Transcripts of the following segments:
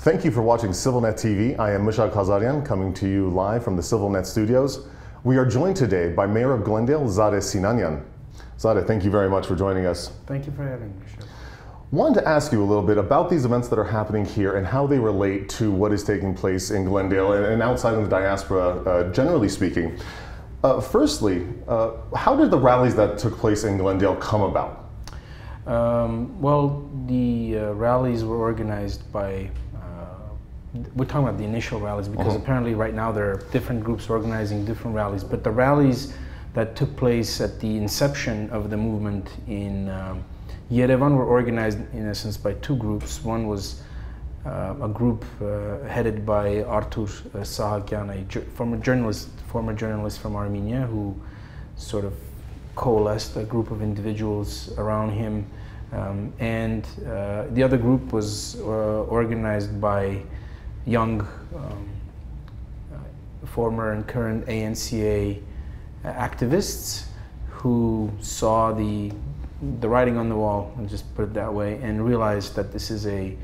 Thank you for watching ＳիվիլՆեթ TV. I am Mishak Khazarian, coming to you live from the ＳիվիլՆեթ studios. We are joined today by Mayor of Glendale, Zareh Sinanyan. Zareh, thank you very much for joining us. Thank you for having me, Mishak. Wanted to ask you a little bit about these events that are happening here and how they relate to what is taking place in Glendale and outside of the diaspora, generally speaking. Firstly, how did the rallies that took place in Glendale come about? Well, the rallies were organized by, we're talking about the initial rallies because apparently right now there are different groups organizing different rallies, but the rallies that took place at the inception of the movement in Yerevan were organized in essence by two groups. One was a group headed by Artur Sahakyan, a former journalist from Armenia, who sort of coalesced a group of individuals around him. And the other group was organized by young former and current ANCA activists who saw the writing on the wall, and just put it that way, and realized that this is a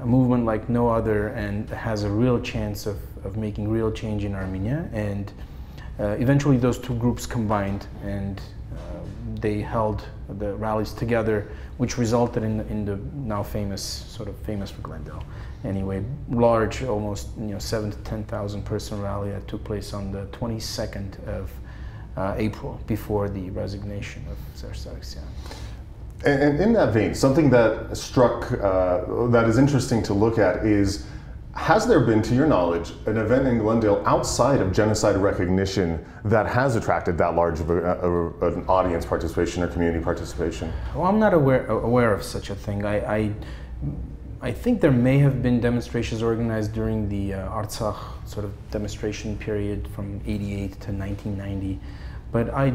movement like no other and has a real chance of making real change in Armenia. And eventually those two groups combined and they held the rallies together, which resulted in the now famous for Glendale anyway, large, almost 7,000 to 10,000 person rally that took place on the 22nd of April, before the resignation of Zareh Sinanyan. And in that vein, something that struck, that is interesting to look at is, has there been, to your knowledge, an event in Glendale outside of genocide recognition that has attracted that large of an audience participation or community participation? Well, I'm not aware of such a thing. I think there may have been demonstrations organized during the Artsakh sort of demonstration period from '88 to 1990. But I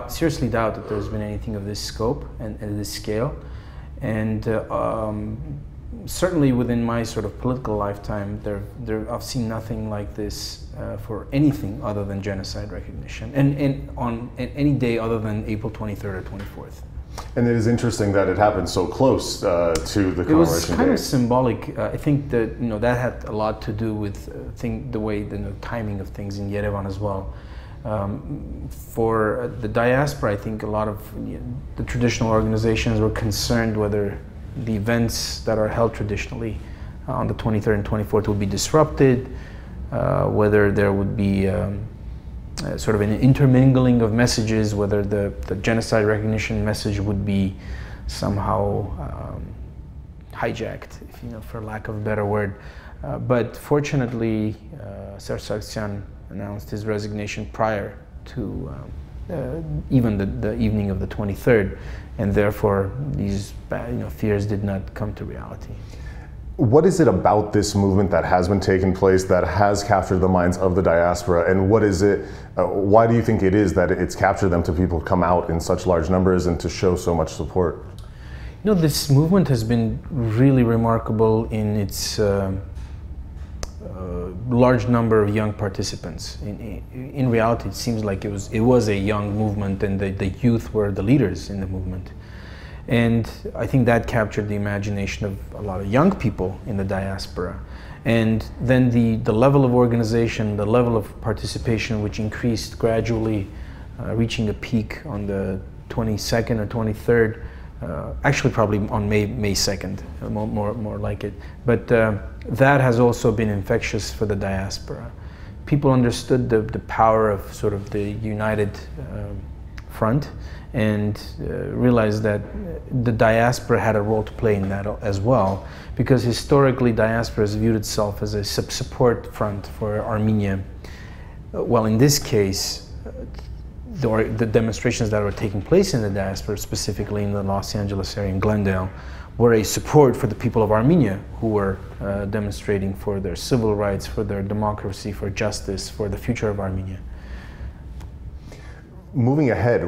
seriously doubt that there's been anything of this scope and this scale. And certainly within my sort of political lifetime, I've seen nothing like this for anything other than genocide recognition, and on any day other than April 23rd or 24th. And it is interesting that it happened so close to the commemoration. It was kind of symbolic. I think that that had a lot to do with the way the timing of things in Yerevan as well. For the diaspora, I think a lot of the traditional organizations were concerned whether the events that are held traditionally on the 23rd and 24th would be disrupted, whether there would be sort of an intermingling of messages, whether the genocide recognition message would be somehow hijacked, for lack of a better word. But fortunately, Zareh Sinanyan announced his resignation prior to even the evening of the 23rd, and therefore these fears did not come to reality. What is it about this movement that has been taking place that has captured the minds of the diaspora, and what is it? Why do you think it is that it's captured them to people come out in such large numbers and to show so much support? This movement has been really remarkable in its large number of young participants. In reality, it seems like it was a young movement, and the youth were the leaders in the movement. And I think that captured the imagination of a lot of young people in the diaspora. And then the level of organization, the level of participation, which increased gradually, reaching a peak on the 22nd or 23rd, actually probably on May 2nd, more like it. But that has also been infectious for the diaspora. People understood the power of sort of the united front, and realized that the diaspora had a role to play in that as well, because historically diaspora has viewed itself as a support front for Armenia. Well, in this case, the demonstrations that were taking place in the diaspora, specifically in the Los Angeles area in Glendale, were a support for the people of Armenia who were demonstrating for their civil rights, for their democracy, for justice, for the future of Armenia. Moving ahead,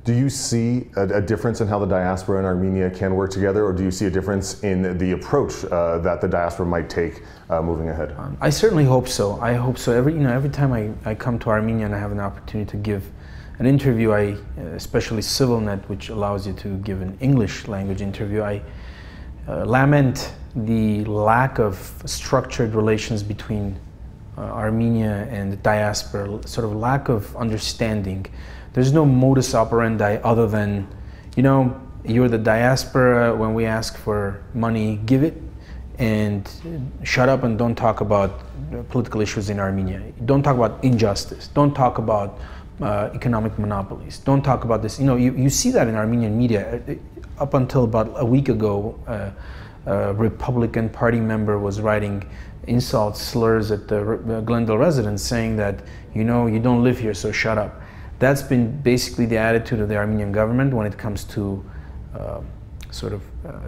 do you see a difference in how the diaspora and Armenia can work together, or do you see a difference in the approach that the diaspora might take moving ahead? I certainly hope so. I hope so. Every time I come to Armenia and I have an opportunity to give an interview, especially SivilNet, which allows you to give an English language interview, lament the lack of structured relations between Armenia and the diaspora, sort of lack of understanding. There's no modus operandi other than, you know, you're the diaspora, when we ask for money, give it, and shut up and don't talk about political issues in Armenia. Don't talk about injustice. Don't talk about economic monopolies. Don't talk about this. You know, you see that in Armenian media. Up until about a week ago, a Republican Party member was writing insults, slurs at the Glendale residents, saying that, you know, you don't live here, so shut up. That's been basically the attitude of the Armenian government when it comes to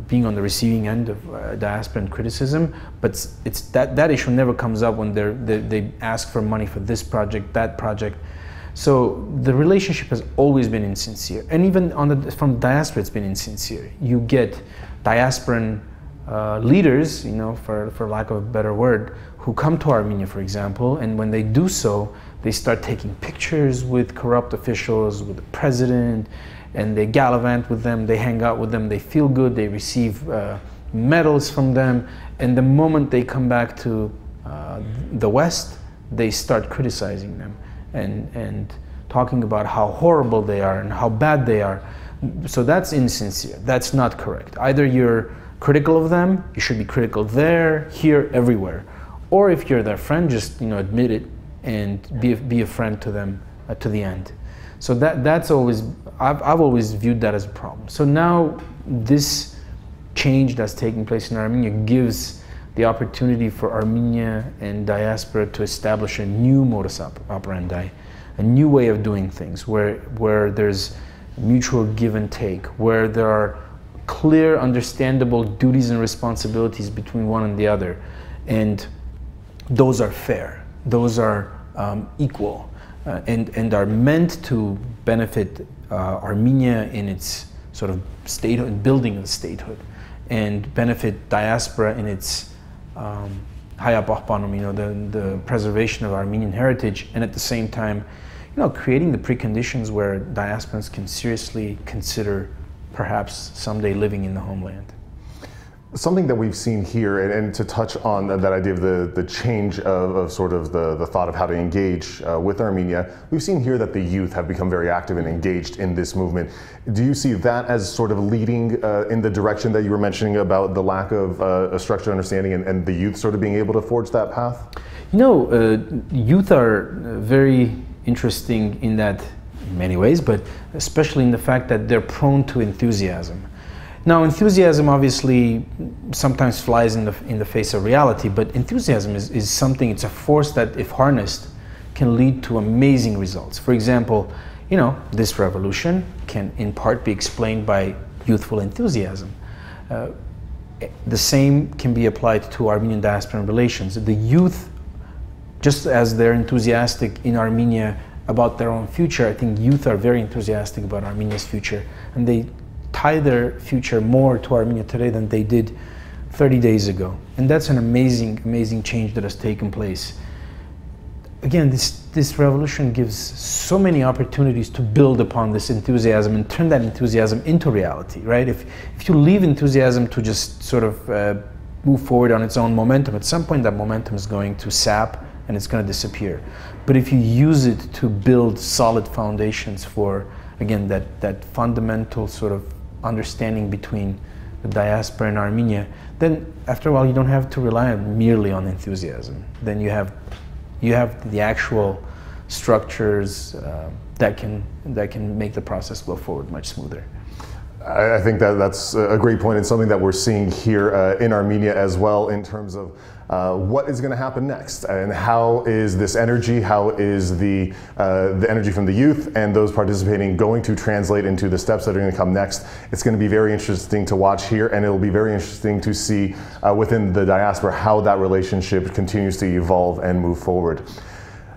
being on the receiving end of diasporan criticism. But it's that issue never comes up when they ask for money for this project, that project. So the relationship has always been insincere, and even from diaspora, it's been insincere. You get diasporan leaders, you know, for lack of a better word, who come to Armenia, for example, and when they do so, they start taking pictures with corrupt officials, with the president, and they gallivant with them, they hang out with them, they feel good, they receive medals from them, and the moment they come back to the West, they start criticizing them and talking about how horrible they are and how bad they are. So that's insincere, that's not correct. Either you're critical of them, you should be critical there, here, everywhere. Or if you're their friend, just, you know, admit it and be a friend to them to the end. So that's always, I've always viewed that as a problem. So now this change that's taking place in Armenia gives the opportunity for Armenia and diaspora to establish a new modus operandi, a new way of doing things, where there's mutual give and take, where there are clear, understandable duties and responsibilities between one and the other. And those are fair, those are equal, and are meant to benefit Armenia in its sort of statehood, building of statehood, and benefit diaspora in its you know, the preservation of Armenian heritage, and at the same time, you know, creating the preconditions where diasporans can seriously consider perhaps someday living in the homeland. Something that we've seen here, and to touch on that idea of the change of sort of the thought of how to engage with Armenia, we've seen here that the youth have become very active and engaged in this movement. Do you see that as sort of leading in the direction that you were mentioning about the lack of a structured understanding and the youth sort of being able to forge that path? You know, youth are very interesting in that, in many ways, but especially in the fact that they're prone to enthusiasm. Now, enthusiasm obviously sometimes flies in the face of reality, but enthusiasm is something, it's a force that, if harnessed, can lead to amazing results. For example, you know, this revolution can in part be explained by youthful enthusiasm. The same can be applied to Armenian diasporan relations. The youth, just as they're enthusiastic in Armenia about their own future, I think youth are very enthusiastic about Armenia's future, and they tie their future more to Armenia today than they did 30 days ago. And that's an amazing, amazing change that has taken place. Again, this revolution gives so many opportunities to build upon this enthusiasm and turn that enthusiasm into reality, right? If you leave enthusiasm to just sort of move forward on its own momentum, at some point that momentum is going to sap and it's going to disappear. But if you use it to build solid foundations for, again, that fundamental sort of understanding between the diaspora and Armenia, then after a while you don't have to rely merely on enthusiasm. Then you have the actual structures that can make the process go forward much smoother. I think that's a great point, and something that we're seeing here in Armenia as well, in terms of what is going to happen next, and how is this energy, how is the energy from the youth and those participating going to translate into the steps that are going to come next. It's going to be very interesting to watch here, and it'll be very interesting to see within the diaspora how that relationship continues to evolve and move forward.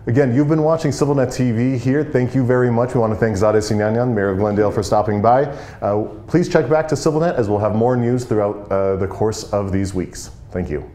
Again, you've been watching ＳիվիլNet TV here. Thank you very much. We want to thank Zareh Sinanyan, Mayor of Glendale, for stopping by. Please check back to ＳիվիլNet, as we'll have more news throughout the course of these weeks. Thank you.